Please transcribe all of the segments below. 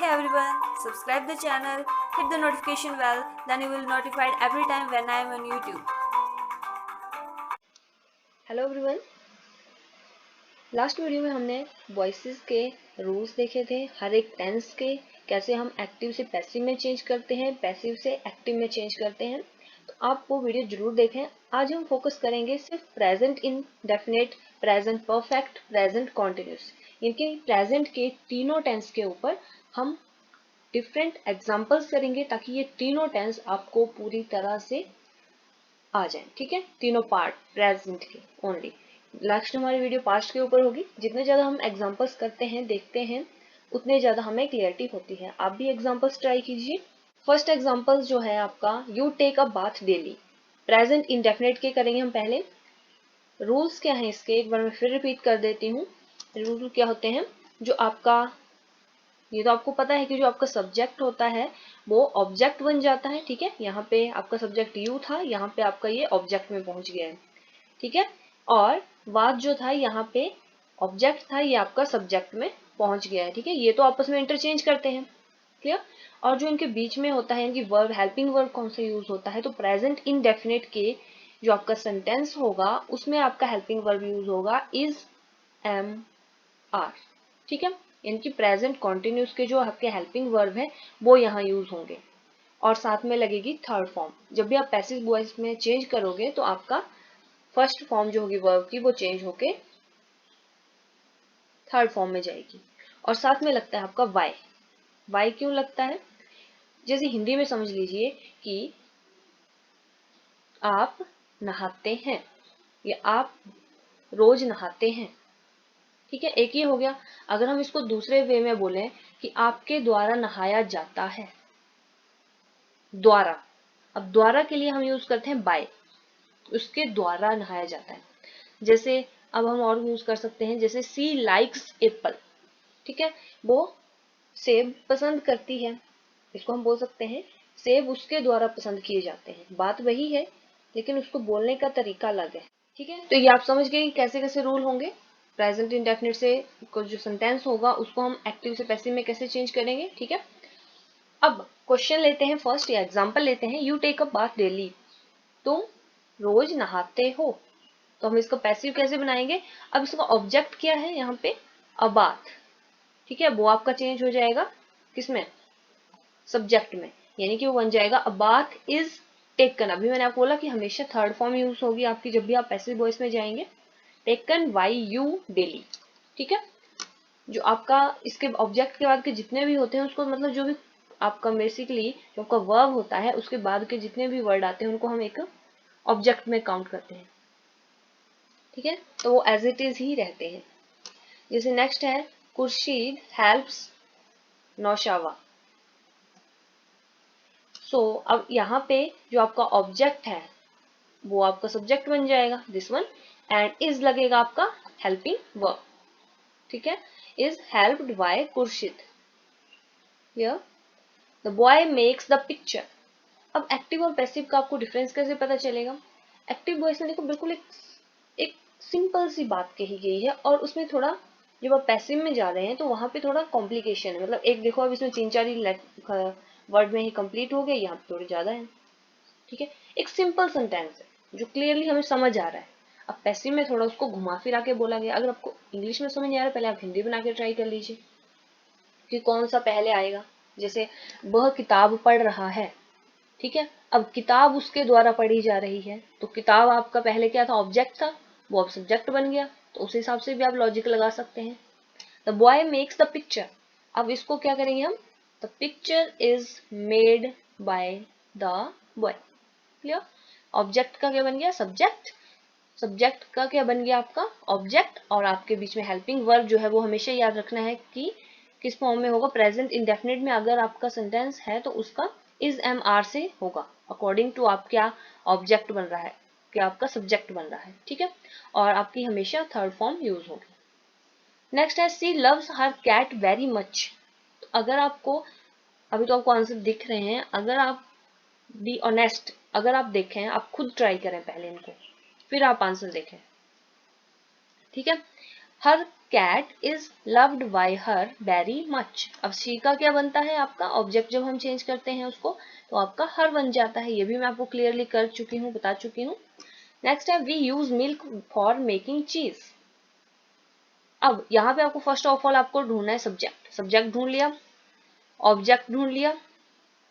Hey everyone, subscribe the channel, hit the notification bell, then you will notified every time when I am on YouTube. Hello everyone. Last video में हमने voices के rules देखे थे, हर एक tense के, कैसे हम एक्टिव से पैसिव में चेंज करते हैं, पैसिव से एक्टिव में चेंज करते हैं। तो आप वो वीडियो जरूर देखें। आज हम फोकस करेंगे सिर्फ present indefinite, present perfect, present continuous, इनके प्रेजेंट के तीनों टेंस के ऊपर हम डिफरेंट एग्जाम्पल्स करेंगे ताकि ये तीनों टेंस आपको पूरी तरह से आ जाए। ठीक है, तीनों पार्ट प्रेजेंट के ओनली। लास्ट हमारी वीडियो पास्ट के ऊपर होगी। जितने ज्यादा हम एग्जांपल्स करते हैं, देखते हैं, उतने ज्यादा हमें क्लियरिटी होती है। आप भी एग्जांपल्स ट्राई कीजिए। फर्स्ट एग्जांपल जो है आपका, you take a bath daily. Present indefinite के करेंगे हम पहले। रूल्स क्या है इसके, एक बार मैं फिर रिपीट कर देती हूँ। रूल क्या होते हैं, जो आपका, ये तो आपको पता है कि जो आपका सब्जेक्ट होता है वो ऑब्जेक्ट बन जाता है। ठीक है, यहाँ पे आपका सब्जेक्ट यू था, यहाँ पे आपका ये ऑब्जेक्ट में पहुंच गया है। ठीक है, और बात जो था यहाँ पे ऑब्जेक्ट था, ये आपका सब्जेक्ट में पहुंच गया है। ठीक है, ये तो आपस में इंटरचेंज करते हैं। क्लियर। और जो इनके बीच में होता है, इनकी वर्ब, हेल्पिंग वर्ब कौन सा यूज होता है, तो प्रेजेंट इनडेफिनिट के जो आपका सेंटेंस होगा उसमें आपका हेल्पिंग वर्ब यूज होगा इज, एम, आर। ठीक है, इनकी प्रेजेंट कॉन्टिन्यूस के जो आपके हेल्पिंग वर्ब है वो यहाँ यूज होंगे, और साथ में लगेगी थर्ड फॉर्म। जब भी आप पैसिव वॉइस में चेंज करोगे तो आपका फर्स्ट फॉर्म जो होगी वर्ब की वो चेंज होके थर्ड फॉर्म में जाएगी। और साथ में लगता है आपका वाई। वाई क्यों लगता है, जैसे हिंदी में समझ लीजिए कि आप नहाते हैं या आप रोज नहाते हैं। ठीक है, एक ही हो गया। अगर हम इसको दूसरे वे में बोलें कि आपके द्वारा नहाया जाता है, द्वारा, अब द्वारा के लिए हम यूज करते हैं बाय, उसके द्वारा नहाया जाता है। जैसे अब हम और यूज कर सकते हैं, जैसे सी लाइक्स एप्पल। ठीक है, वो सेब पसंद करती है, इसको हम बोल सकते हैं सेब उसके द्वारा पसंद किए जाते हैं। बात वही है लेकिन उसको बोलने का तरीका अलग है। ठीक है, तो ये आप समझ गए कैसे कैसे रूल होंगे। प्रेजेंट इंडेफिनिट से जो सेंटेंस होगा उसको हम एक्टिव से पैसिव में कैसे चेंज करेंगे। ठीक है, अब क्वेश्चन लेते हैं फर्स्ट, या एग्जांपल लेते हैं। You take a bath daily, तुम रोज नहाते हो। तो हम इसको पैसिव कैसे बनाएंगे, अब इसका ऑब्जेक्ट क्या है यहाँ पे, अ बाथ। ठीक है, वो आपका चेंज हो जाएगा किसमें, सब्जेक्ट में, यानी कि वो बन जाएगा अ बाथ इज टेकन। अभी मैंने आपको बोला कि हमेशा थर्ड फॉर्म यूज होगी आपकी जब भी आप पैसिव वॉइस में जाएंगे, टेकन बाय यू डेली। ठीक है, जो आपका इसके ऑब्जेक्ट के बाद के जितने भी होते हैं उसको, मतलब जो भी आपका बेसिकली जो आपका वर्ब होता है उसके बाद के जितने भी वर्ड आते हैं उनको हम एक ऑब्जेक्ट में काउंट करते हैं। ठीक है, तो वो एज इट इज ही रहते हैं। जैसे नेक्स्ट है, खुर्शीद हेल्प्स नौशावा। अब यहाँ पे जो आपका ऑब्जेक्ट है वो आपका सब्जेक्ट बन जाएगा दिस वन, एंड इज लगेगा आपका हेल्पिंग वर्ब। ठीक है, is helped bye Khurshid. Here the boy makes the picture. अब एक्टिव और पैसिव का आपको डिफरेंस कैसे पता चलेगा। एक्टिव वॉइस में देखो बिल्कुल एक सिंपल सी बात कही गई है, और उसमें थोड़ा, जब आप पैसिव में जा रहे हैं तो वहां पे थोड़ा कॉम्प्लिकेशन है। मतलब एक देखो, अब इसमें 3-4 ही वर्ड में ही कंप्लीट हो गए, यहाँ पे थोड़े ज्यादा है। ठीक है, एक सिंपल सेंटेंस है जो क्लियरली हमें समझ आ रहा है। अब पैसिव में थोड़ा उसको घुमा फिरा के बोला गया। अगर आपको इंग्लिश में समझ नहीं आ रहा है, पहले आप हिंदी बना के ट्राई कर लीजिए कि कौन सा पहले आएगा। जैसे वह किताब पढ़ रहा है। ठीक है, अब किताब उसके द्वारा पढ़ी जा रही है, तो किताब आपका पहले क्या था, ऑब्जेक्ट था, वो अब सब्जेक्ट बन गया। तो उस हिसाब से भी आप लॉजिक लगा सकते हैं। The boy makes the picture, अब इसको क्या करेंगे हम, the picture is made by the boy. Clear, object का क्या बन गया, सब्जेक्ट, सब्जेक्ट का क्या बन गया आपका ऑब्जेक्ट, और आपके बीच में हेल्पिंग वर्ब जो है वो हमेशा याद रखना है कि किस फॉर्म में होगा। प्रेजेंट इंडेफिनिट में अगर आपका सेंटेंस है तो उसका इज, एम, आर से होगा, अकॉर्डिंग टू आप क्या ऑब्जेक्ट बन रहा है, क्या आपका सब्जेक्ट बन रहा है। ठीक है, और आपकी हमेशा थर्ड फॉर्म यूज होगी। नेक्स्ट है, she loves her cat very much. अगर आपको, अभी तो आपको आंसर दिख रहे हैं, अगर आप बी ऑनेस्ट, अगर आप देखें, आप खुद ट्राई करें पहले इनको, फिर आप आंसर देखें। ठीक है, her cat is loved by her very much. अब शी का क्या बनता है आपका ऑब्जेक्ट, जब हम चेंज करते हैं उसको तो आपका हर बन जाता है। ये भी मैं आपको क्लियरली कर चुकी हूँ, बता चुकी हूँ। नेक्स्ट है we use milk for making cheese. अब यहाँ पे आपको फर्स्ट ऑफ ऑल आपको ढूंढना है सब्जेक्ट। सब्जेक्ट ढूंढ लिया, ऑब्जेक्ट ढूंढ लिया,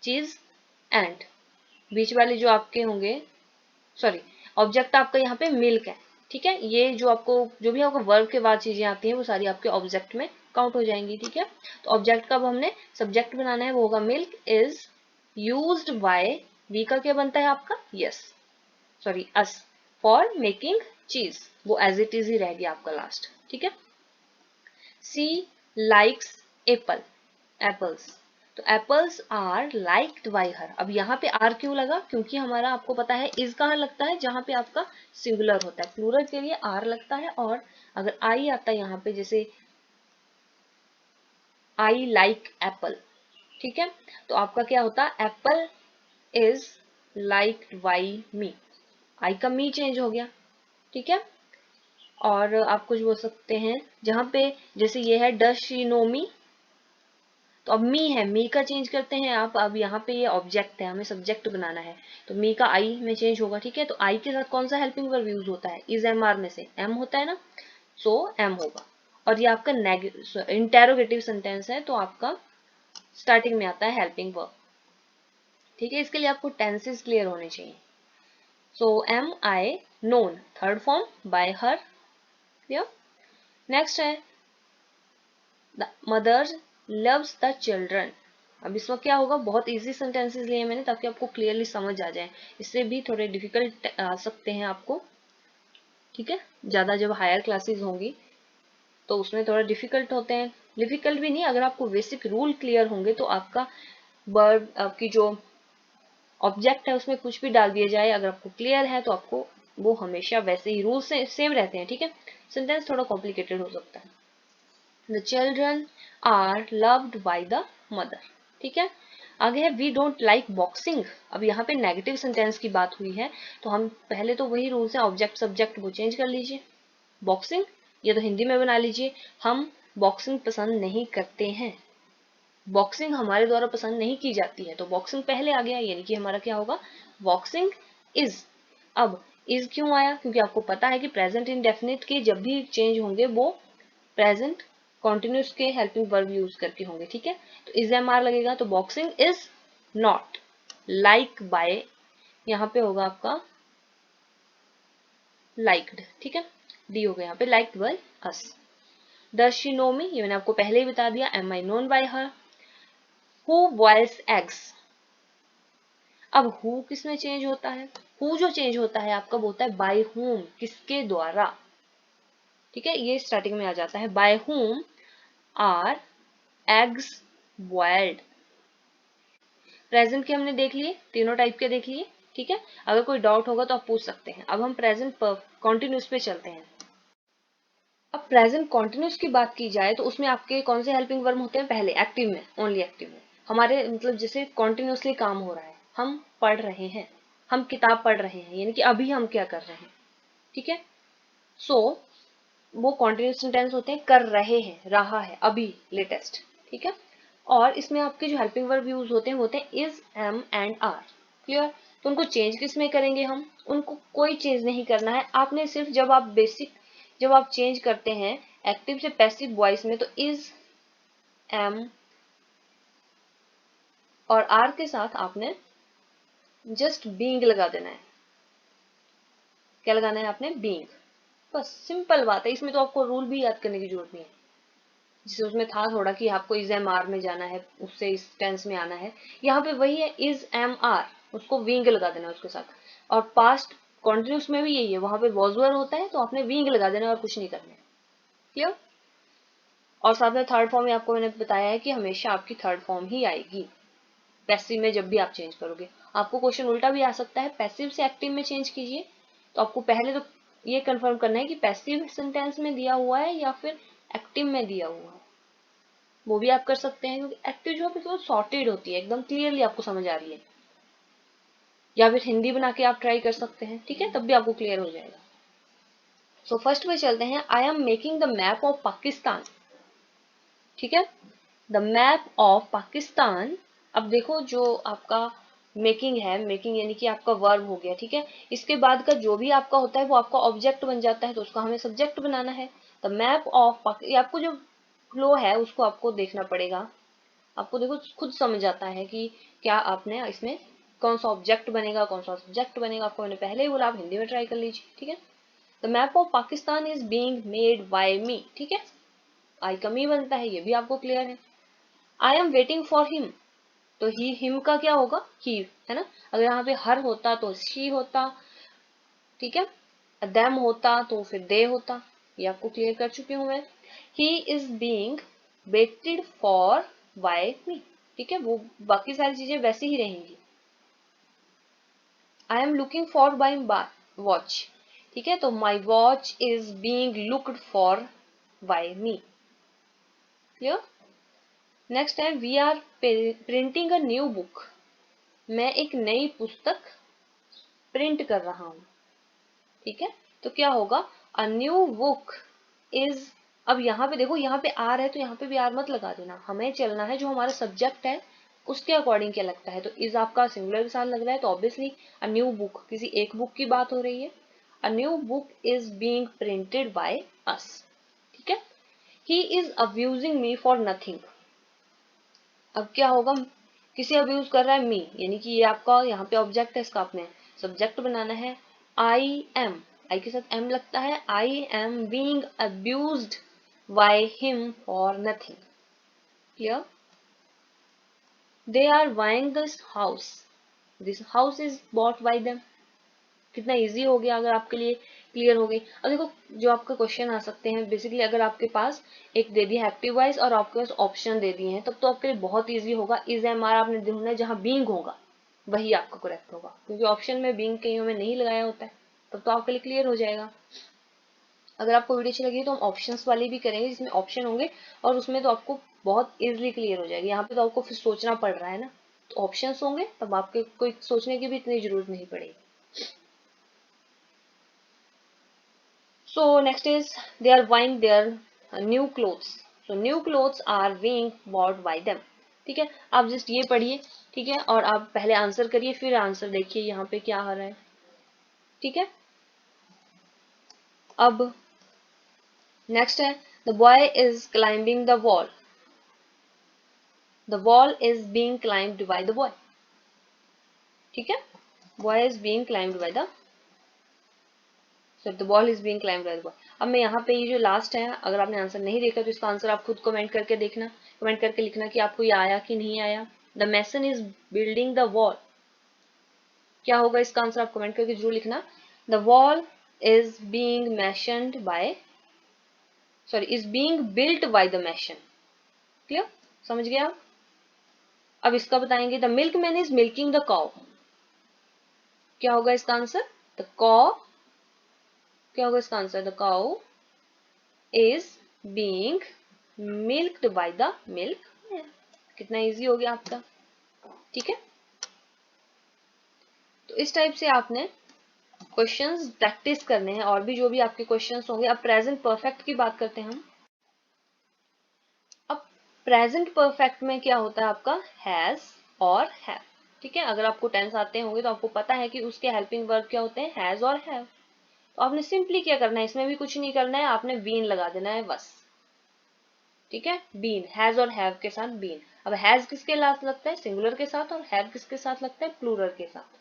चीज एंड बीच वाले जो आपके होंगे, सॉरी ऑब्जेक्ट आपका यहाँ पे मिल्क है, ठीक है। ये जो आपको जो भी आपको वर्ब के बाद चीजें आती हैं वो सारी आपके ऑब्जेक्ट में काउंट हो जाएंगी, ठीक है। तो ऑब्जेक्ट का अब हमने सब्जेक्ट बनाना है, वो होगा milk is used by, we का क्या बनता है आपका yes, sorry us, for making cheese, वो एज इट इज ही रह गया आपका लास्ट, ठीक है। सी लाइक्स एप्पल, एप्पल्स, तो apples are liked by her. अब यहाँ पे आर क्यों लगा, क्योंकि हमारा आपको पता है इज कहाँ लगता है, जहां पे आपका सिंगुलर होता है, प्लूरल के लिए आर लगता है। और अगर आई आता है यहाँ पे, जैसे आई लाइक एप्पल, ठीक है, तो आपका क्या होता है एप्पल इज लाइक्ड बाय मी, आई का मी चेंज हो गया, ठीक है। और आप कुछ बोल सकते हैं जहां पे, जैसे ये है डज शी नो मी, तो अब मी है, मी का चेंज करते हैं आप। अब यहाँ पे ये ऑब्जेक्ट है, हमें सब्जेक्ट बनाना है, तो मी का आई में चेंज होगा, ठीक है। तो आई के साथ कौन सा हेल्पिंग वर्ब यूज होता है, इज एम आर में से एम होता है ना, सो एम होगा। और ये आपका इंटेरोगेटिव सेंटेंस है, तो आपका स्टार्टिंग में आता है हेल्पिंग वर्ब, ठीक है। इसके लिए आपको टेंसेस क्लियर होने चाहिए। So am I known, third form by her, clear. Next है the mother loves the children. अब इसमें क्या होगा, बहुत इजी सेंटेंसेस लिए मैंने ताकि आपको क्लियरली समझ आ जाए, इससे भी थोड़े डिफिकल्ट आ सकते हैं आपको, ठीक है। ज्यादा जब हायर क्लासेस होंगी तो उसमें थोड़ा डिफिकल्ट होते हैं, डिफिकल्ट भी नहीं, अगर आपको बेसिक रूल क्लियर होंगे तो आपका वर्ब, आपकी जो ऑब्जेक्ट है उसमें कुछ भी डाल दिया जाए, अगर आपको क्लियर है तो आपको वो हमेशा वैसे ही रूल से सेम रहते हैं, ठीक है। सेंटेंस थोड़ा कॉम्प्लिकेटेड हो सकता है। The children are loved by the mother, ठीक है। आगे है we don't like boxing। अब यहाँ पे नेगेटिव सेंटेंस की बात हुई है, तो हम पहले तो वही रूल्स है, ऑब्जेक्ट सब्जेक्ट वो चेंज कर लीजिए। बॉक्सिंग ये तो हिंदी में बना लीजिए, हम बॉक्सिंग पसंद नहीं करते हैं, बॉक्सिंग हमारे द्वारा पसंद नहीं की जाती है, तो बॉक्सिंग पहले आ गया, यानी कि हमारा क्या होगा बॉक्सिंग इज। अब इज क्यों आया, क्योंकि आपको पता है कि प्रेजेंट इंडेफिनिट के जब भी चेंज होंगे वो प्रेजेंट कॉन्टिन्यूस के हेल्पिंग वर्ब यूज करके होंगे, ठीक है। तो इज एम आर लगेगा, तो boxing is not like by, यहाँ पे होगा आपका लाइक्ड, ठीक है, डी हो गया यहाँ पे liked by us. Does she know me, ये मैंने आपको पहले ही बता दिया, am I known by her. Who boils eggs, अब हु किस में चेंज होता है, हु जो चेंज होता है आपका होता है बाय हुम, किसके द्वारा, ठीक है, ये स्टार्टिंग में आ जाता है, by whom are eggs boiled. Present के हमने देख लिए, तीनों टाइप के देख लिए, ठीक है। अगर कोई डाउट होगा तो आप पूछ सकते हैं। अब हम प्रेजेंट कॉन्टिन्यूस पे चलते हैं। अब प्रेजेंट कॉन्टिन्यूस की बात की जाए तो उसमें आपके कौन से हेल्पिंग वर्ब होते हैं, पहले एक्टिव में, ओनली एक्टिव में, हमारे मतलब जैसे कॉन्टिन्यूसली काम हो रहा है, हम पढ़ रहे हैं, हम किताब पढ़ रहे हैं, यानी कि अभी हम क्या कर रहे हैं, ठीक है। सो वो कॉन्टिन्यूस सेंटेंस होते हैं, कर रहे हैं, रहा है, अभी, लेटेस्ट, ठीक है। और इसमें आपके जो हेल्पिंग वर्ब यूज होते हैं is, am and are, clear. तो उनको चेंज किस में करेंगे हम, उनको कोई चेंज नहीं करना है आपने, सिर्फ जब आप चेंज करते हैं एक्टिव से पैसिव वॉइस में, तो इज, एम और आर के साथ आपने जस्ट बीइंग लगा देना है। क्या लगाना है आपने, बीइंग, बस सिंपल बात है, इसमें तो आपको रूल भी याद करने की जरूरत नहीं है। जिसे उसमें था थोड़ा कि आपको इज एम आर में जाना है, उससे इस टेंस में आना है, यहाँ पे वही है इज एम आर, उसको विंग लगा देना है उसके साथ। और पास्ट कॉन्टिन्यूस में भी यही है, वहां पे वॉज वर होता है तो आपने विंग लगा देना है और कुछ नहीं करना है, क्लियर। और साथ में थर्ड फॉर्म में आपको मैंने बताया है कि हमेशा आपकी थर्ड फॉर्म ही आएगी पैसिव में, जब भी आप चेंज करोगे। आपको क्वेश्चन उल्टा भी आ सकता है, पैसिव से एक्टिव में चेंज कीजिए, तो आपको पहले तो ये कंफर्म करना है कि पैसिव सेंटेंस में दिया हुआ है या फिर एक्टिव में दिया हुआ है, वो भी आप कर सकते हैं, क्योंकि एक्टिव जो है सॉर्टेड होती है, एकदम क्लियरली आपको समझ आ रही है। या फिर हिंदी बना के आप ट्राई कर सकते हैं, ठीक है, तब भी आपको क्लियर हो जाएगा। सो फर्स्ट पे चलते हैं, I am making the map of Pakistan. ठीक है, द मैप ऑफ पाकिस्तान। अब देखो जो आपका मेकिंग है, मेकिंग यानी कि आपका वर्ब हो गया, ठीक है, इसके बाद का जो भी आपका होता है वो आपका ऑब्जेक्ट बन जाता है, तो उसका हमें सब्जेक्ट बनाना है। द मैप ऑफ आपको जो फ्लो है उसको आपको देखना पड़ेगा, आपको देखो खुद समझ आता है कि क्या आपने इसमें कौन सा ऑब्जेक्ट बनेगा, कौन सा सब्जेक्ट बनेगा, आपको मैंने पहले ही बोला, आप हिंदी में ट्राई कर लीजिए। ठीक है, the map of Pakistan is being made by me. ठीक है, आई का मी बनता है, ये भी आपको क्लियर है। I am waiting for him, तो ही हिम का क्या होगा, ही, है ना। अगर यहाँ पे हर होता तो शी होता, ठीक है, देम होता तो फिर दे होता, ये आपको क्लियर कर चुकी हूं मैं। He is being waited for by me, ठीक है, वो बाकी सारी चीजें वैसी ही रहेंगी। I am looking for by watch, ठीक है, तो my watch is being looked for by me. Clear. Next है, we are printing a new book, मैं एक नई पुस्तक प्रिंट कर रहा हूं। ठीक है, तो क्या होगा, अ न्यू बुक इज, अब यहाँ पे देखो, यहाँ पे आर है तो यहाँ पे भी आर मत लगा देना, हमें चलना है जो हमारा सब्जेक्ट है उसके अकॉर्डिंग क्या लगता है, तो इज आपका सिंगुलर के साथ लग रहा है तो ऑब्वियसली अ न्यू बुक, किसी एक बुक की बात हो रही है। अ new book is being printed by us. ठीक है, he is abusing me for nothing, अब क्या होगा, किसे अब्यूज कर रहा है, मी, यानी कि ये आपका यहाँ पे ऑब्जेक्ट है, इसका आपने सब्जेक्ट बनाना है। आई एम, आई के साथ एम लगता है, I am being abused by him for nothing. Clear. They are buying this house is bought by them, कितना इजी हो गया अगर आपके लिए क्लियर हो गई। अब देखो जो आपका क्वेश्चन आ सकते हैं बेसिकली, अगर आपके पास एक दे दिया एक्टिव वॉइस और आपके पास ऑप्शन दे दिए हैं तब तो आपके लिए बहुत इजी होगा। इज एम आर आपने ढूंढना है, जहां बीइंग होगा वही आपका करेक्ट होगा, क्योंकि ऑप्शन में बीइंग कहीं में नहीं लगाया होता है, तब तो आपके लिए क्लियर हो जाएगा। अगर आपको वीडियो अच्छी लगी तो हम ऑप्शंस वाली भी करेंगे जिसमें ऑप्शन होंगे, और उसमें तो आपको बहुत इजीली क्लियर हो जाएगी। यहाँ पे तो आपको फिर सोचना पड़ रहा है ना, तो ऑप्शंस होंगे तब आपके कोई सोचने की भी इतनी जरूरत नहीं पड़ेगी। So next is, they are buying their new clothes. So new clothes are being bought by them. ठीक है, आप जस्ट ये पढ़िए, ठीक है, और आप पहले आंसर करिए फिर आंसर देखिए यहाँ पे क्या आ रहा है। ठीक है, अब नेक्स्ट है, the boy is climbing the wall, the wall is being climbed by the boy. ठीक है, boy is being climbed by the, so the ball is being climbed by the boy. अब मैं यहाँ पे ये जो लास्ट है, अगर आपने आंसर नहीं देखा तो इसका आंसर आप खुद कमेंट करके देखना, कमेंट करके लिखना कि आपको ये आया कि नहीं आया। The mason is building the wall, क्या होगा इसका आंसर आप कमेंट करके जरूर लिखना। The wall is being masoned by, sorry, is being built by the mason. Clear, समझ गया आप। अब इसका बताएंगे, the milk man is milking the cow, क्या होगा इसका आंसर, द कॉ, क्या होगा इसका answer, the cow is being milked by the milk man. कितना इजी हो गया आपका। ठीक है, तो इस टाइप से आपने क्वेश्चंस प्रैक्टिस करने हैं, और भी जो भी आपके क्वेश्चंस होंगे। अब प्रेजेंट परफेक्ट की बात करते हैं हम। अब प्रेजेंट परफेक्ट में क्या होता है आपका, हैज और हैव। ठीक है, अगर आपको टेंस आते होंगे तो आपको पता है कि उसके हेल्पिंग वर्ब क्या होते हैं, हैज और हैव। तो आपने सिंपली क्या करना है, इसमें भी कुछ नहीं करना है, आपने बीन लगा देना है बस। ठीक है, बीन, हैज और हैव के साथ बीन। अब हैज किसके साथ लगता है, सिंगुलर के साथ, और हैव किसके साथ लगता है, प्लूरल के साथ।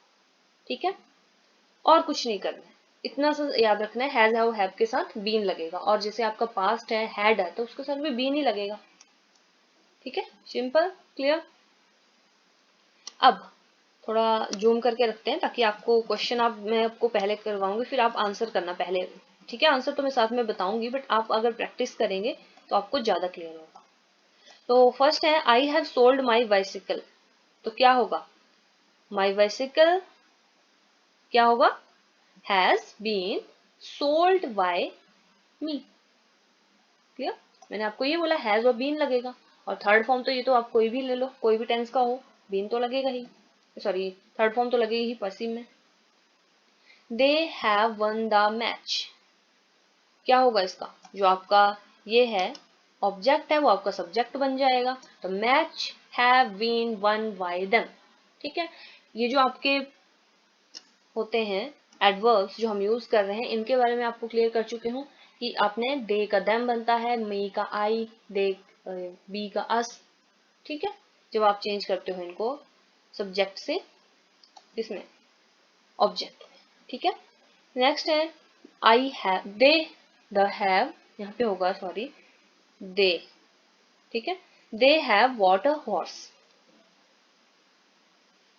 ठीक है, और कुछ नहीं करना है, इतना सा याद रखना है, हैज हैव हैव के साथ बीन लगेगा, और जैसे आपका पास्ट है हैड है तो उसके साथ भी बीन ही लगेगा। ठीक है, सिंपल, क्लियर। अब थोड़ा जूम करके रखते हैं ताकि आपको क्वेश्चन, आप मैं आपको पहले करवाऊंगी फिर आप आंसर करना पहले। ठीक है, आंसर तो मैं साथ में बताऊंगी बट आप अगर प्रैक्टिस करेंगे तो आपको ज्यादा क्लियर होगा। तो फर्स्ट है, I have sold my bicycle, तो क्या होगा, माई बाइसिकल क्या होगा, has been sold by me. Clear, मैंने आपको ये बोला हैज और बीन लगेगा, और थर्ड फॉर्म तो ये तो आप कोई भी ले लो, कोई भी टेंस का हो, बीन तो लगेगा ही, सॉरी थर्ड फॉर्म तो लगेगी ही पश्चिम में। They have one the match, क्या होगा इसका, जो आपका ये है ऑब्जेक्ट है वो आपका सब्जेक्ट बन जाएगा। तो match have been won by them, ठीक है। ये जो आपके होते हैं एडवर्ब्स जो हम यूज कर रहे हैं, इनके बारे में आपको क्लियर कर चुके हूँ कि आपने दे का देम बनता है, मी का आई, दे बी का अस, ठीक है। जब आप चेंज करते हो इनको सब्जेक्ट से इसमें ऑब्जेक्ट, ठीक है। नेक्स्ट है I have, they, the have यहाँ पे होगा, सॉरी दे, ठीक है। They have bought a horse,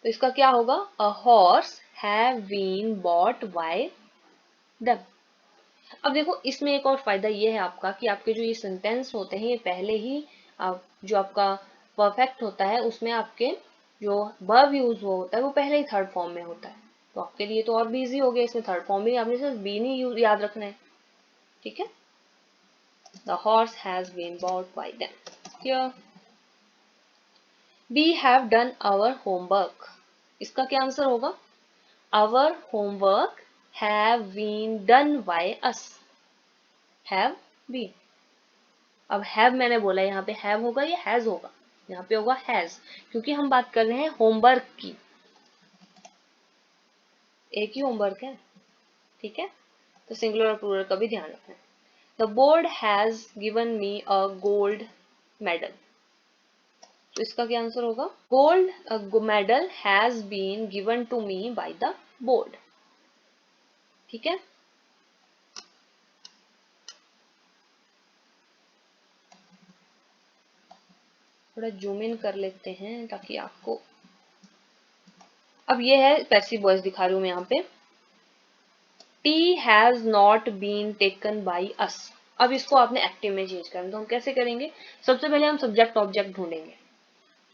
तो इसका क्या होगा, a horse have been bought by them. अब देखो इसमें एक और फायदा ये है आपका कि आपके जो ये सेंटेंस होते हैं ये पहले ही जो आपका परफेक्ट होता है उसमें आपके जो वर्ब यूज होता है वो पहले ही थर्ड फॉर्म में होता है, तो आपके लिए तो और भी इजी हो गया, इसमें थर्ड फॉर्म में आपने सिर्फ बीन ही याद रखना है, ठीक है। The horse has been bought by them. Here we have done our homework, इसका क्या आंसर होगा, our homework have been done by us, have been. अब हैव मैंने बोला यहाँ पे हैव होगा या हैज होगा, यहाँ पे होगा हैज, क्योंकि हम बात कर रहे हैं होमवर्क की, एक ही होमवर्क है, ठीक है। तो सिंगुलर और प्लूरल का भी ध्यान रखना है। The board has given me a gold medal, तो इसका क्या आंसर होगा, gold medal has been given to me by the board, ठीक है। थोड़ा जूम इन कर लेते हैं ताकि आपको, अब ये है पैसिव वॉइस दिखा रही हूं मैं यहाँ पे, tea has not been taken by us. अब इसको आपने एक्टिव में चेंज करना, तो हम कैसे करेंगे, सबसे पहले हम सब्जेक्ट ऑब्जेक्ट ढूंढेंगे,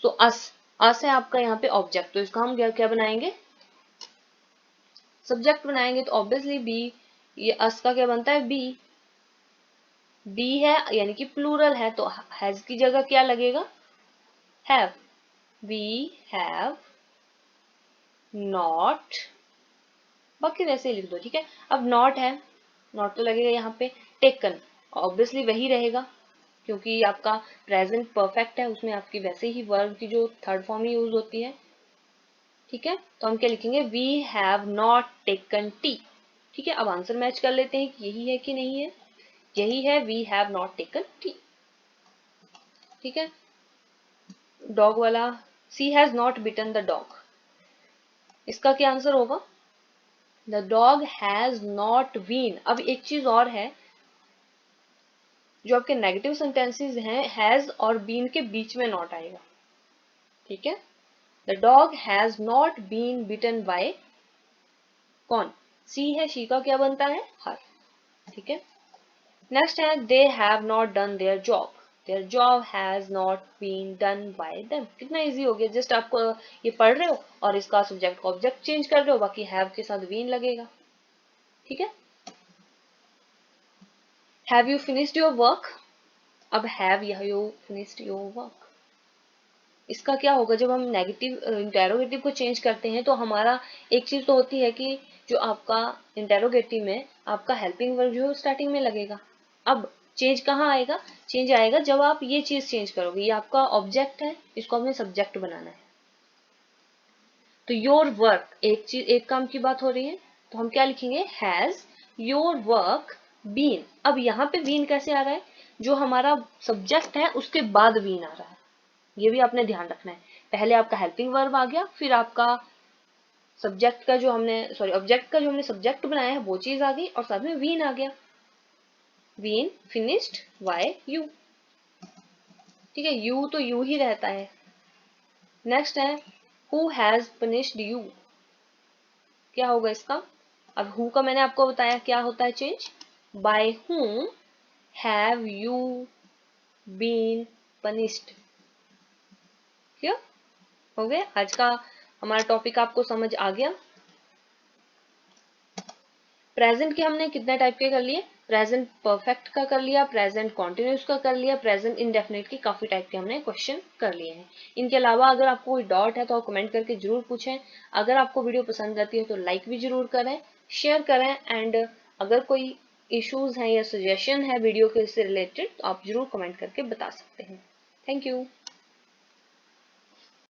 तो अस है आपका यहाँ पे ऑब्जेक्ट, तो इसका हम क्या क्या बनाएंगे, सब्जेक्ट बनाएंगे, तो ऑब्वियसली बी, ये अस का क्या बनता है, बी, बी है यानी कि प्लूरल है, तो हैज की जगह क्या लगेगा, हैव, वी हैव नॉट, बाकी वैसे ही लिख दो, ठीक है। अब नॉट है, नॉट तो लगेगा यहाँ पे, टेकन ऑब्वियसली वही रहेगा क्योंकि आपका प्रेजेंट परफेक्ट है, उसमें आपकी वैसे ही वर्ब की जो थर्ड फॉर्म ही यूज होती है, ठीक है। तो हम क्या लिखेंगे, we have not taken tea, ठीक है। अब आंसर मैच कर लेते हैं कि यही है कि नहीं है, यही है, we have not taken tea, ठीक है। डॉग वाला, she has not bitten the dog, इसका क्या आंसर होगा, the dog has not been. अब एक चीज और है, जो आपके नेगेटिव सेंटेंसेस हैं हैज और बीन के बीच में नॉट आएगा, ठीक है। The dog has not been bitten by कौन, सी है, शी का क्या बनता है, हर, ठीक है। नेक्स्ट है they have not done their job has not been done by them. कितना इजी हो गया, जस्ट आपको ये पढ़ रहे हो और इसका सब्जेक्ट को ऑब्जेक्ट चेंज कर रहे हो, बाकी हैव के साथ बीन लगेगा, ठीक है। Have you finished your work, अब have you finished your work, इसका क्या होगा, जब हम नेगेटिव इंटेरोगेटिव को चेंज करते हैं तो हमारा एक चीज तो होती है कि जो आपका इंटेरोगेटिव में आपका हेल्पिंग वर्ब जो स्टार्टिंग में लगेगा। अब चेंज कहाँ आएगा, चेंज आएगा जब आप ये चीज चेंज करोगे, ये आपका ऑब्जेक्ट है, इसको आपने सब्जेक्ट बनाना है, तो योर वर्क, एक चीज, एक काम की बात हो रही है, तो हम क्या लिखेंगे, हैज योर वर्क बीन। अब यहाँ पे बीन कैसे आ रहा है, जो हमारा सब्जेक्ट है उसके बाद बीन आ रहा है, ये भी आपने ध्यान रखना है। पहले आपका हेल्पिंग वर्ब आ गया, फिर आपका सब्जेक्ट का जो हमने, सॉरी ऑब्जेक्ट का जो हमने सब्जेक्ट बनाया है वो चीज आ गई, और साथ में वीन आ गया, वीन फिनिश्ड बाय यू, ठीक है। यू तो यू ही रहता है। नेक्स्ट है हु हैज पनिश्ड यू, क्या होगा इसका, अब हु का मैंने आपको बताया क्या होता है change, by whom have you been punished, clear हो गया। आज का हमारा टॉपिक आपको समझ आ गया। प्रेजेंट के हमने कितने टाइप के कर लिए, प्रेजेंट परफेक्ट का कर लिया, प्रेजेंट कॉन्टिन्यूस का कर लिया, प्रेजेंट इंडेफिनिट की काफी टाइप के हमने क्वेश्चन कर लिए हैं। इनके अलावा अगर आपको कोई डाउट है तो आप कमेंट करके जरूर पूछें। अगर आपको वीडियो पसंद आती है तो लाइक भी जरूर करें, शेयर करें, एंड अगर कोई इश्यूज हैं या सजेशन है वीडियो के से रिलेटेड तो आप जरूर कमेंट करके बता सकते हैं। Thank you.